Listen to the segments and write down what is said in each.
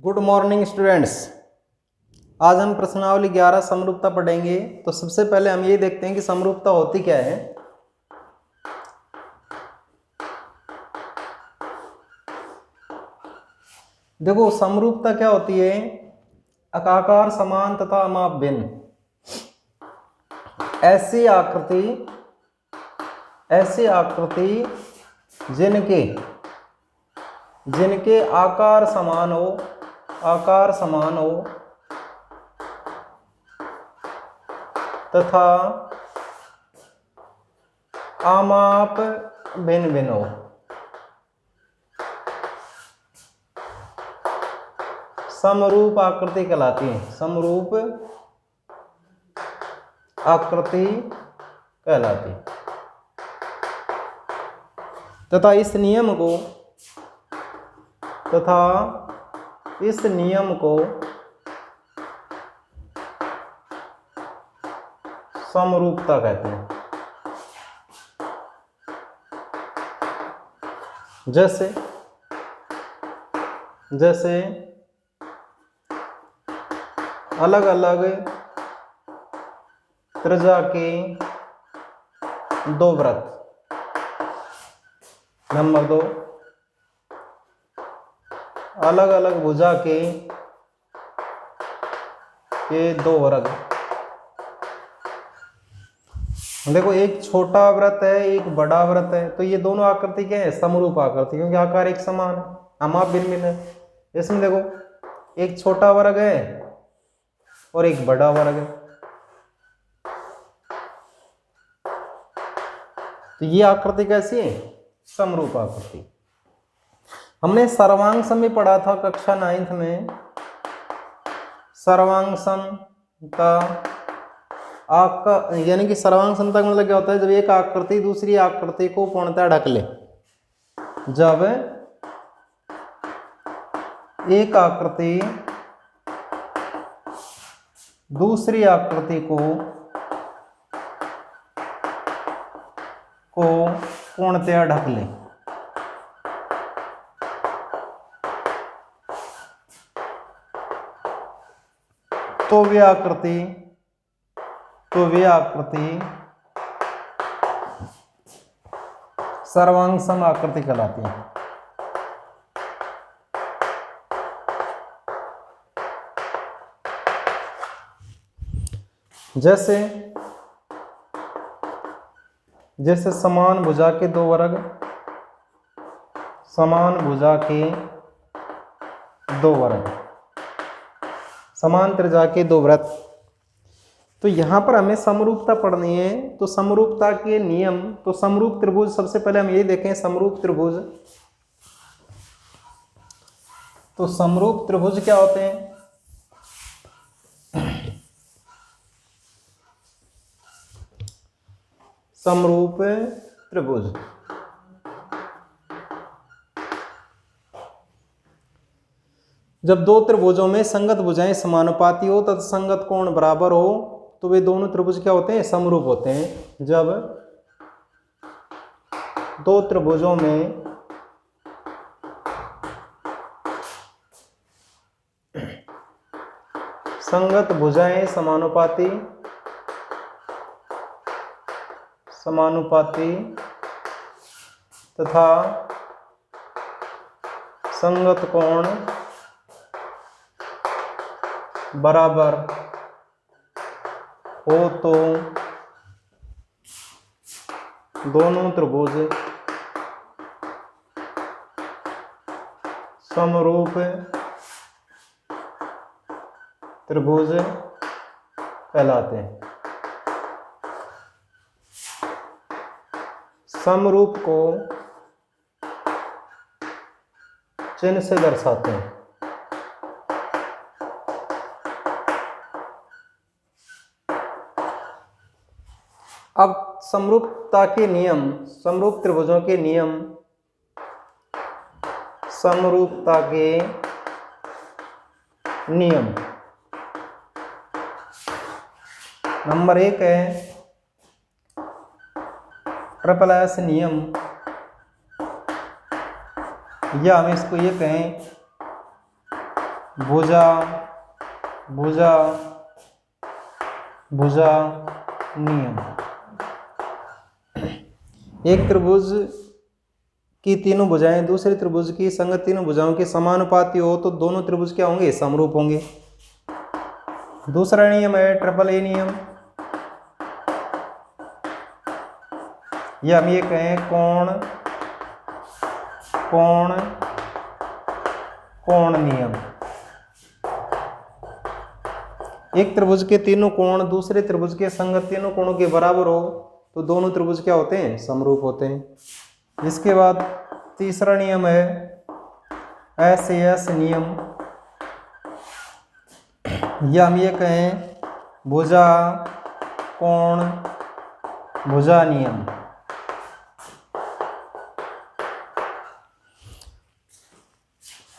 Good morning students. आज हम प्रश्नावली 11 समरूपता पढ़ेंगे। तो सबसे पहले हम ये देखते हैं कि समरूपता होती क्या है। देखो, समरूपता क्या होती है? आकार समान तथा अमाप भिन्न ऐसी आकृति जिनके आकार समान हो तथा आमाप भिन्न भिन्न हो। समरूप आकृति कहलाती है। समरूप आकृति कहलाती है तथा इस नियम को समरूपता कहते हैं। जैसे अलग अलग त्रिज्या के दो वृत्त। नंबर 2, अलग अलग भुजा के दो वर्ग। देखो, एक छोटा वृत्त है, एक बड़ा वृत्त है, तो ये दोनों आकृति क्या है? समरूप आकृति, क्योंकि आकार एक समान है, अमाप भिन्न भिन्न है। इसमें देखो, एक छोटा वर्ग है और एक बड़ा वर्ग है, तो ये आकृति कैसी है? समरूप आकृति। हमने सर्वांग सम में पढ़ा था कक्षा 9th में। सर्वांग सम का यानी कि सर्वांग समता का मतलब क्या होता है? जब एक आकृति दूसरी आकृति को पूर्णतः ढक ले। जब एक आकृति दूसरी आकृति को पूर्णतः ढक ले। तो वे आकृति सर्वांग सम आकृति कहलाती है। जैसे समान भुजा के दो वर्ग, समान त्रिज्या के दो वृत्त। तो यहां पर हमें समरूपता पढ़नी है। तो समरूपता के नियम, तो समरूप त्रिभुज, सबसे पहले हम ये देखें समरूप त्रिभुज। तो समरूप त्रिभुज क्या होते हैं? समरूप त्रिभुज जब दो त्रिभुजों में संगत भुजाएं समानुपाती हो तथा संगत कोण बराबर हो, तो वे दोनों त्रिभुज क्या होते हैं? समरूप होते हैं। जब दो त्रिभुजों में संगत भुजाएं समानुपाती तथा संगत कोण बराबर हो, तो दोनों त्रिभुज समरूप त्रिभुज कहलाते हैं। समरूप को चिन्ह से दर्शाते हैं। अब समरूपता के नियम, समरूप त्रिभुजों के नियम। समरूपता के नियम नंबर 1 है ट्रिपल एस नियम, या हम इसको ये कहें भुजा भुजा भुजा नियम। एक त्रिभुज की तीनों भुजाएं दूसरे त्रिभुज की संगत तीनों भुजाओं के समानुपाती हो तो दोनों त्रिभुज क्या होंगे, समरूप होंगे। दूसरा नियम है ट्रिपल ए नियम, या हम ये कहें कोण कोण कोण नियम। एक त्रिभुज के तीनों कोण दूसरे त्रिभुज के संगत तीनों कोणों के बराबर हो तो दोनों त्रिभुज क्या होते हैं, समरूप होते हैं। इसके बाद तीसरा नियम है एस नियम, या हम ये कहें भुजा कोण भुजा नियम।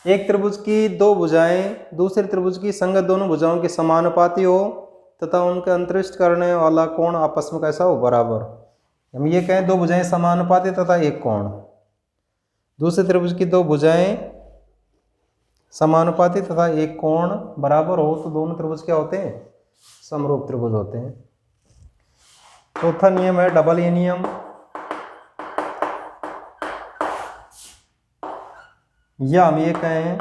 एक त्रिभुज की दो भुजाएं दूसरे त्रिभुज की संगत दोनों भुजाओं के समानुपाती हो तथा उनके अंतरिष्ट करने वाला कोण आपस में कैसा हो, बराबर। हम ये कहें दो भुजाएं समानुपाती तथा एक कोण। दूसरे त्रिभुज की दो भुजाएं समानुपाती तथा एक कोण बराबर हो तो दोनों त्रिभुज क्या होते हैं, समरूप त्रिभुज होते हैं। चौथा नियम है डबल ए नियम, या हम ये कहें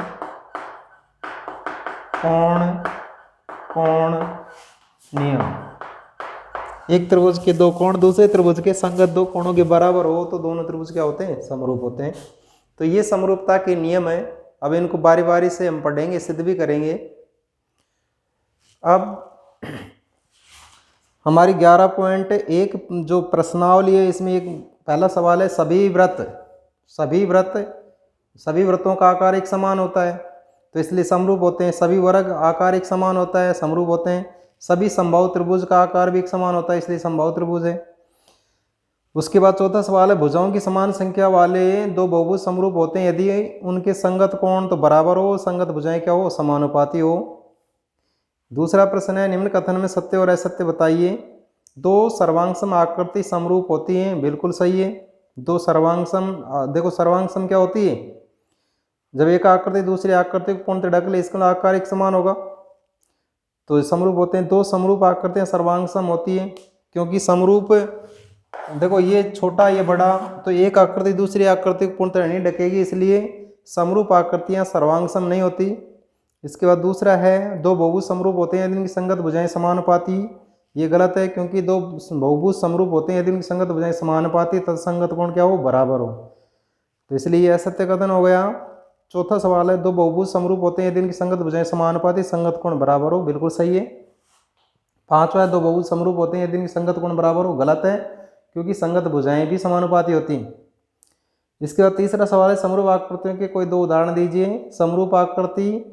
कोण कोण नियम। एक त्रिभुज के दो कोण दूसरे त्रिभुज के संगत दो कोणों के बराबर हो तो दोनों त्रिभुज क्या होते हैं, समरूप होते हैं। तो ये समरूपता के नियम है। अब इनको बारी बारी से हम पढ़ेंगे, सिद्ध भी करेंगे। अब हमारी 11.1 जो प्रश्नावली है इसमें एक पहला सवाल है सभी व्रतों का आकार एक समान होता है तो इसलिए समरूप होते हैं। सभी वर्ग आकार एक समान होता है, समरूप होते हैं। सभी समबाहु त्रिभुज का आकार भी एक समान होता है इसलिए समबाहु त्रिभुज है। उसके बाद चौथा सवाल है भुजाओं की समान संख्या वाले दो बहुभुज समरूप होते हैं यदि उनके संगत कोण तो बराबर हो, संगत भुजाएं क्या हो, समानुपाती हो। दूसरा प्रश्न है निम्न कथन में सत्य और असत्य बताइए। दो सर्वांगसम आकृति समरूप होती हैं, बिल्कुल सही है। दो सर्वांगसम, देखो सर्वांगसम क्या होती है, जब एक आकृति दूसरी आकृति को पूर्णतः ढक ले इसका आकार एक समान होगा तो समरूप होते हैं। दो समरूप आकृतियां सर्वांगसम होती है क्योंकि समरूप, देखो ये छोटा ये बड़ा, तो एक आकृति दूसरी आकृति को पूर्णतः नहीं ढकेगी इसलिए समरूप आकृतियां सर्वांगसम नहीं होती। इसके बाद दूसरा है दो बहुभुज समरूप होते हैं यदि उनकी संगत भुजाएं समानुपाती। ये गलत है क्योंकि दो बहुभुज समरूप होते हैं यदि उनकी संगत भुजाएं समानुपाती तथा संगत कोण क्या हो, बराबर हो। तो इसलिए यह असत्य कथन हो गया। चौथा सवाल है दो बहुभुज समरूप होते हैं यदि इनकी संगत भुजाएं समानुपाती संगत कोण बराबर हो, बिल्कुल सही है। पांचवा है दो बहुभुज समरूप होते हैं यदि इनकी संगत कोण बराबर हो, गलत है क्योंकि संगत भुजाएं भी समानुपाती होती हैं। इसके बाद तीसरा सवाल है समरूप आकृतियों के कोई दो उदाहरण दीजिए। समरूप आकृति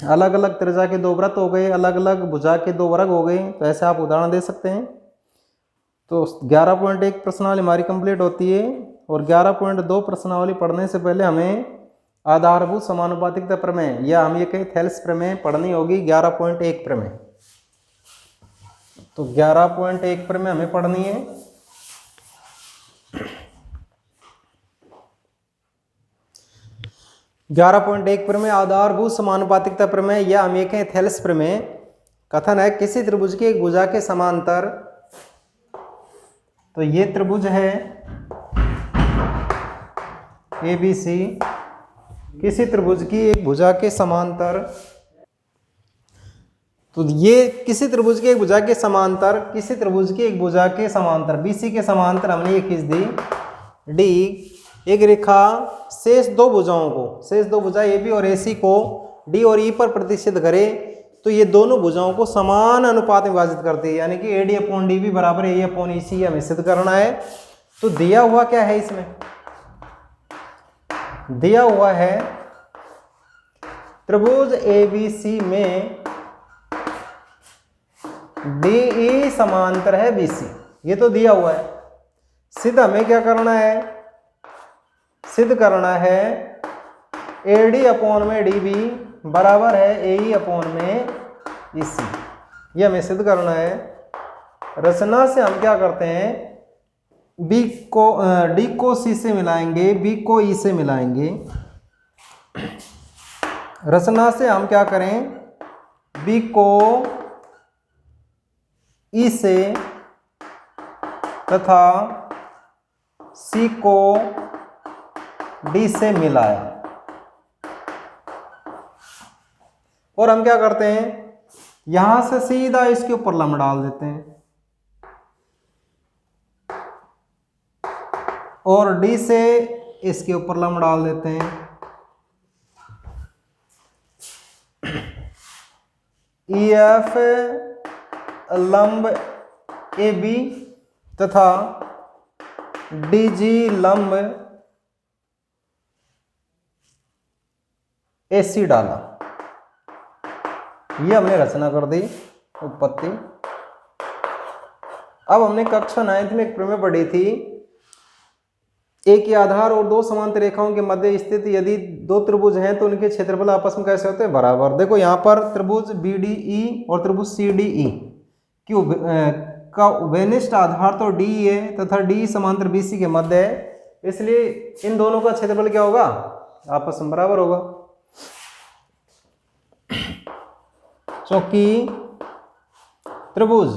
अलग अलग त्रिज्या के दो वृत्त हो गए, अलग अलग भुजा के दो वर्ग हो गए, तो ऐसे आप उदाहरण दे सकते हैं। तो 11.1 प्रश्नावली हमारी कंप्लीट होती है और 11.2 प्रश्नावली पढ़ने से पहले हमें आधारभूत समानुपातिकता प्रमेय या हम ये कहें थेल्स प्रमेय पढ़नी होगी। 11.1 प्रमेय, तो 11.1 प्रमेय हमें पढ़नी है। प्रमेय आधारभूत समानुपातिकता प्रमेय या हम ये कहें थेल्स प्रमेय। कथन है किसी त्रिभुज की एक भुजा के समांतर, तो ये त्रिभुज है ABC, किसी त्रिभुज की एक भुजा के समांतर, तो ये किसी त्रिभुज की एक भुजा के समांतर, किसी त्रिभुज की एक भुजा के समांतर BC के समांतर हमने ये खींच दी D। एक रेखा शेष दो भुजाओं को, शेष दो भुजा AB और AC को D और E पर प्रतिष्ठित करे तो ये दोनों भुजाओं को समान अनुपात में विभाजित करती है, यानी कि AD/DB बराबर AE/EC हमें सिद्ध करना है। तो दिया हुआ क्या है, इसमें दिया हुआ है त्रिभुज ABC में DE समांतर है BC, ये तो दिया हुआ है। सिद्ध हमें क्या करना है, सिद्ध करना है AD/DB बराबर है AE/EC, ये हमें सिद्ध करना है। रचना से हम क्या करते हैं, D को C से मिलाएंगे, B को E से मिलाएंगे। रचना से हम क्या करें, बी को ई से तथा सी को डी से मिलाया। और हम क्या करते हैं, यहां से सीधा इसके ऊपर लंब डाल देते हैं और डी से इसके ऊपर लंब डाल देते हैं। ई एफ लंब ए बी तथा डी जी लंब ए सी डाला। ये हमने रचना कर दी, उत्पत्ति। अब हमने कक्षा 9th में एक प्रमेय पढ़ी थी, एक ही आधार और दो समांतर रेखाओं के मध्य स्थित यदि दो त्रिभुज हैं तो उनके क्षेत्रफल आपस में कैसे होते हैं, बराबर। देखो यहाँ पर त्रिभुज BDE और त्रिभुज CDE का उभयनिष्ठ आधार तो D है तथा D समांतर BC के मध्य है, इसलिए इन दोनों का क्षेत्रफल क्या होगा, आपस में बराबर होगा। क्योंकि त्रिभुज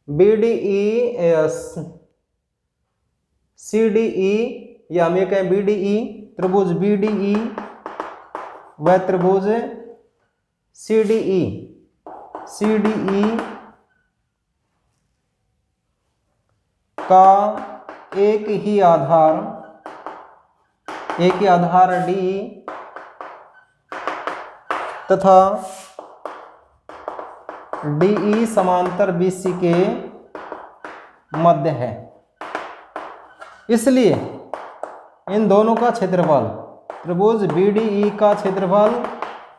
BDE CDE या हम ये कहें BDE, त्रिभुज BDE व त्रिभुज CDE का एक ही आधार D तथा DE समांतर BC के मध्य है, इसलिए इन दोनों का क्षेत्रफल, त्रिभुज BDE का क्षेत्रफल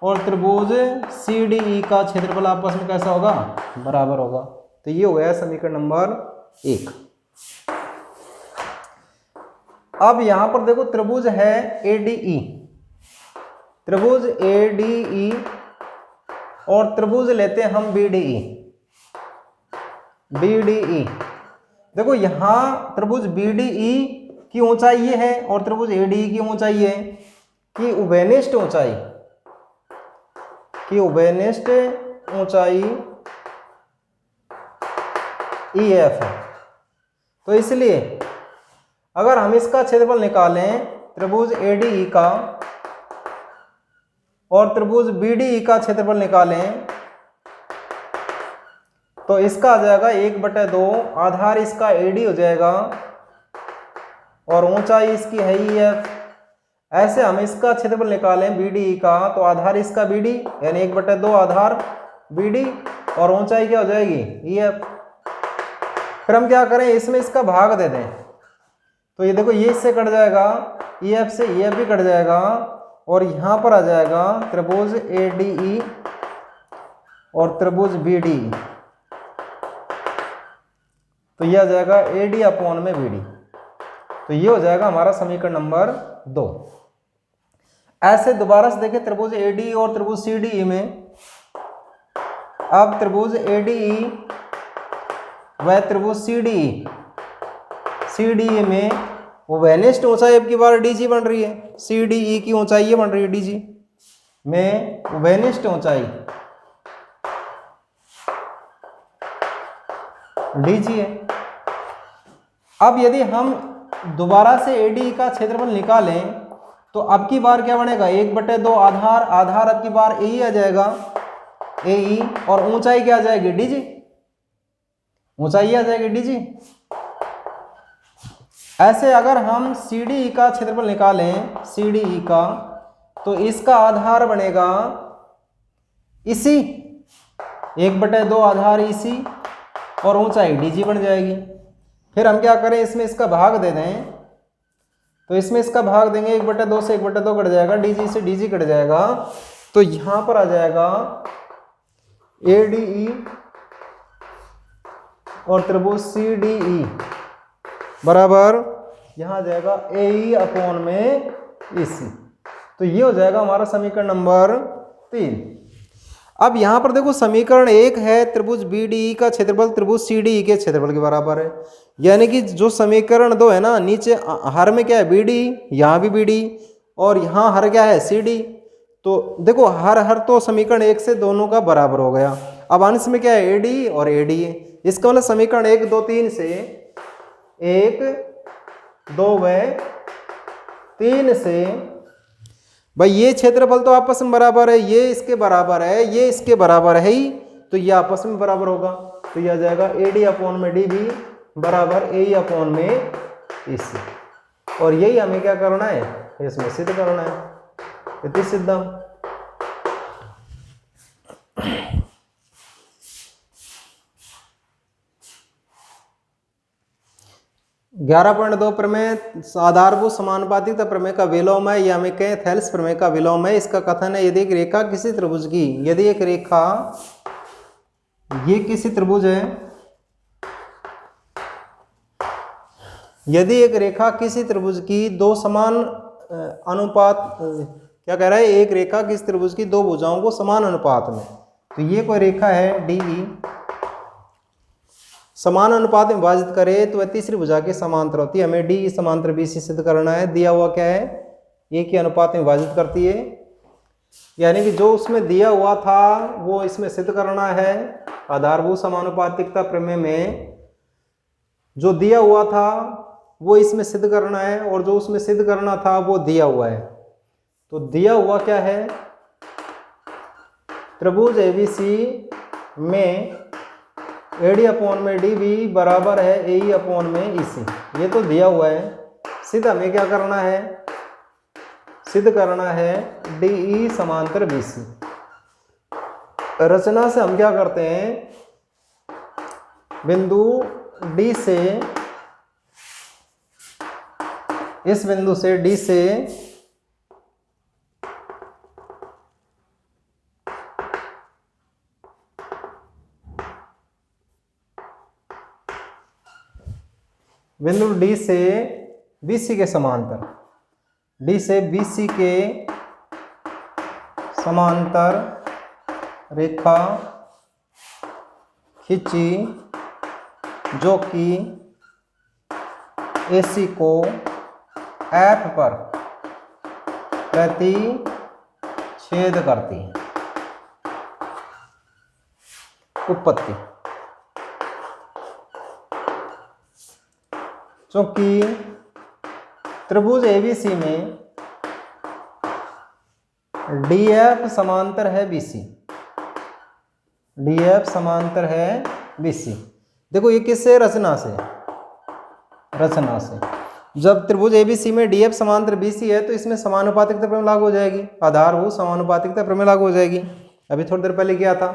और त्रिभुज CDE का क्षेत्रफल आपस में कैसा होगा, बराबर होगा। तो ये हो गया समीकरण नंबर 1। अब यहां पर देखो त्रिभुज है ADE, त्रिभुज ADE और त्रिभुज लेते हैं हम BDE। देखो यहां त्रिभुज BDE की ऊंचाई ये है और त्रिभुज ADE की ऊंचाई है कि उभयनिष्ठ ऊंचाई EF है। तो इसलिए अगर हम इसका क्षेत्रफल निकालें त्रिभुज ADE का और त्रिभुज BDE का क्षेत्रफल निकालें तो इसका आ जाएगा 1/2, आधार इसका AD हो जाएगा और ऊंचाई इसकी है EF। ऐसे हम इसका क्षेत्रफल निकालें BDE का तो आधार इसका BD यानी 1/2 आधार BD और ऊंचाई क्या हो जाएगी EF। फिर हम क्या करें, इसमें इसका भाग दे दें तो ये देखो ये इससे कट जाएगा, EF से EF भी कट जाएगा और यहां पर आ जाएगा त्रिभुज ADE और त्रिभुज BDE, तो ये आ जाएगा AD में BD। तो ये हो जाएगा हमारा समीकरण नंबर 2। ऐसे दोबारा से देखें त्रिभुज ADE और त्रिभुज CDE में, अब त्रिभुज ADE व त्रिभुज CDE में उभयनिष्ठ ऊंचाई अब की बार DG बन रही है, CDE की ऊंचाई ये बन रही है DG में उभयनिष्ठ ऊंचाई DG है। अब यदि हम दोबारा से ADE का क्षेत्रफल निकालें तो अब की बार क्या बनेगा, 1/2 आधार अब की बार AE आ जाएगा AE और ऊंचाई क्या आ जाएगी DG, ऊंचाई आ जाएगी DG। ऐसे अगर हम CDE का क्षेत्रफल निकालें CDE का तो इसका आधार बनेगा इसी 1/2 आधार इसी और ऊंचाई DG बन जाएगी। फिर हम क्या करें, इसमें इसका भाग दे दें तो इसमें इसका भाग देंगे 1/2 से 1/2 कट जाएगा, DG से DG कट जाएगा, तो यहां पर आ जाएगा ADE और त्रिभुज CDE बराबर यहां आ जाएगा AE में EC। तो ये हो जाएगा हमारा समीकरण नंबर 3। अब यहां पर देखो समीकरण 1 है त्रिभुज BDE का क्षेत्रफल त्रिभुज CDE के क्षेत्रफल के बराबर है, यानी कि जो समीकरण 2 है ना, नीचे हर में क्या है BD, यहाँ भी BD और यहाँ हर क्या है CD। तो देखो हर तो समीकरण 1 से दोनों का बराबर हो गया। अब अंश में क्या है, एडी और एडी है। इसका मतलब समीकरण 1 2 3 से 1 2 व 3 से भाई ये क्षेत्रफल तो आपस में बराबर है, ये इसके बराबर है, ये इसके बराबर है ही, तो ये आपस में बराबर होगा। तो यह आ जाएगा एडी अपॉन में डी बी बराबर ए अपॉन में इसी। और यही हमें क्या करना है, इसमें सिद्ध करना है। इति सिद्धम। 11.2 प्रमेय आधारभूत समानुपातिकता प्रमेय का विलोम है, या हमें कहें थेल्स प्रमेय का विलोम है। इसका कथन है यदि एक रेखा किसी त्रिभुज की, यदि एक रेखा ये किसी त्रिभुज है, यदि एक रेखा किसी त्रिभुज की दो समान अनुपात, क्या कह रहा है, एक रेखा किसी त्रिभुज की दो भुजाओं को समान अनुपात में, तो ये कोई रेखा है डी ई, समान अनुपात में विभाजित करे तो वह तीसरी भुजा के समांतर होती है। हमें डी समांतर बी सी सिद्ध करना है। दिया हुआ क्या है, एक ही अनुपात में विभाजित करती है, यानी कि जो उसमें दिया हुआ था वो इसमें सिद्ध करना है। आधारभूत समानुपातिकता प्रमेय में जो दिया हुआ था वो इसमें सिद्ध करना है, और जो उसमें सिद्ध करना था वो दिया हुआ है। तो दिया हुआ क्या है, त्रिभुज एबीसी में एडी अपॉन में डी बी बराबर है ए अपॉन में ईसी, ये तो दिया हुआ है। सिद्ध हमें क्या करना है, सिद्ध करना है डी ई समांतर बी सी। रचना से हम क्या करते हैं, बिंदु डी से, इस बिंदु से डी से बिंदु डी से बीसी के समांतर, डी से बीसी के समांतर रेखा खींची जो कि एसी को एफ पर प्रतिच्छेद करती है। उत्पत्ति, क्योंकि त्रिभुज एबीसी में डीएफ समांतर है बीसी, डीएफ समांतर है बीसी। देखो ये किससे, रचना से, रचना से। जब त्रिभुज एबीसी में डीएफ समांतर बीसी है तो इसमें समानुपातिकता प्रमेय लागू हो जाएगी, आधारभूत समानुपातिकता प्रमेय लागू हो जाएगी। अभी थोड़ी देर पहले किया था।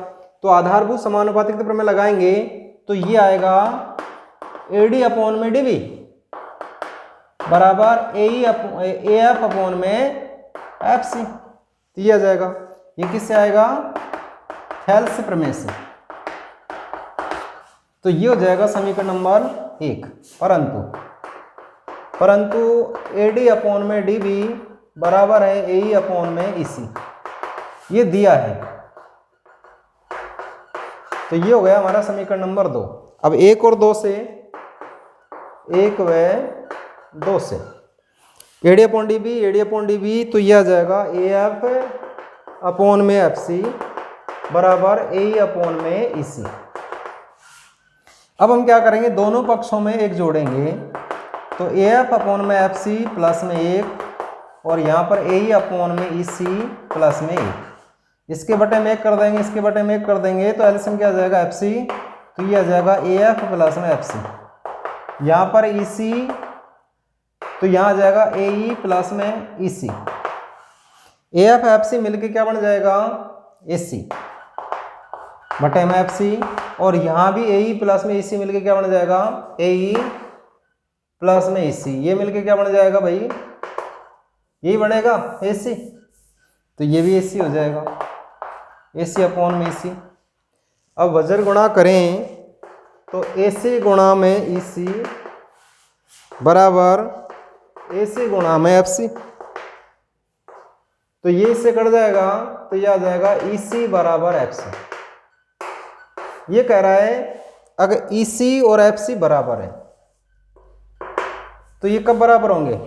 तो आधारभूत समानुपातिकता प्रमेय लगाएंगे तो ये आएगा एडी अपॉन में डीबी बराबर ए एफ अपॉन में एफ सी, दिया जाएगा। ये किससे आएगा, थेल्स प्रमेय से। तो ये हो जाएगा समीकरण नंबर 1। परंतु एडी अपॉन में डीबी बराबर है ए अपॉन में ईसी, ये दिया है। तो ये हो गया हमारा समीकरण नंबर 2। अब 1 और 2 से, 1 व 2 से एडी अपॉन डीबी, तो यह आ जाएगा ए एफ अपॉन में एफ सी बराबर ए अपॉन में ई सी। अब हम क्या करेंगे, दोनों पक्षों में एक जोड़ेंगे, तो ए एफ अपॉन में एफ सी प्लस में 1 और यहाँ पर ए अपॉन में ई सी प्लस में 1, इसके बटे में 1 कर देंगे, इसके बटे में 1 कर देंगे, तो एलसीएम क्या आ जाएगा एफ सी, तो ये आ जाएगा ए एफ प्लस में एफ सी। यहाँ पर ई सी, तो यहाँ आ जाएगा ए ई प्लस में ई सी। ए एफ एफ सी मिलकर क्या बन जाएगा, ए सी बटे में एफ सी, और यहाँ भी ए ई प्लस में ई सी मिलकर क्या बन जाएगा, ए ई प्लस में ई सी। ये मिलकर क्या बन जाएगा भाई, यही बनेगा ए सी, तो ये भी ए सी हो जाएगा, ए सी अपॉन में ई सी। अब वज्र गुणा करें तो ए सी गुणा में ई सी बराबर ए सी गुणा में एफ सी, तो ये इससे कट जाएगा, तो ये आ जाएगा ई सी बराबर एफ सी। ये कह रहा है अगर ई सी और एफ सी बराबर है तो ये कब बराबर होंगे,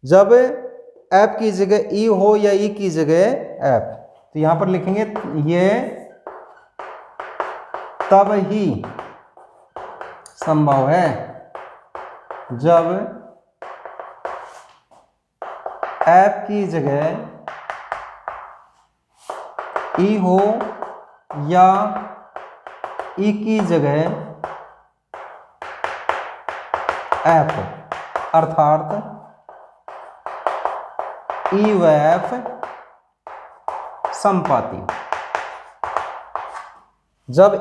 जब एफ की जगह ई हो या ई की जगह एफ, तो यहां पर लिखेंगे ये तब ही संभव है जब एफ की जगह ई हो या ई की जगह एफ हो, अर्थात ई व एफ समपाती। जब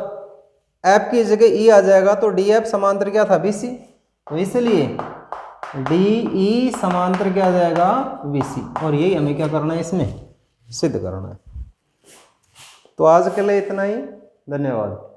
एफ की जगह ई आ जाएगा तो डी एफ समांतर क्या था, बीसी, तो इसलिए डी ई समांतर क्या आ जाएगा, बीसी। और यही हमें क्या करना है, इसमें सिद्ध करना है। तो आज के लिए इतना ही, धन्यवाद।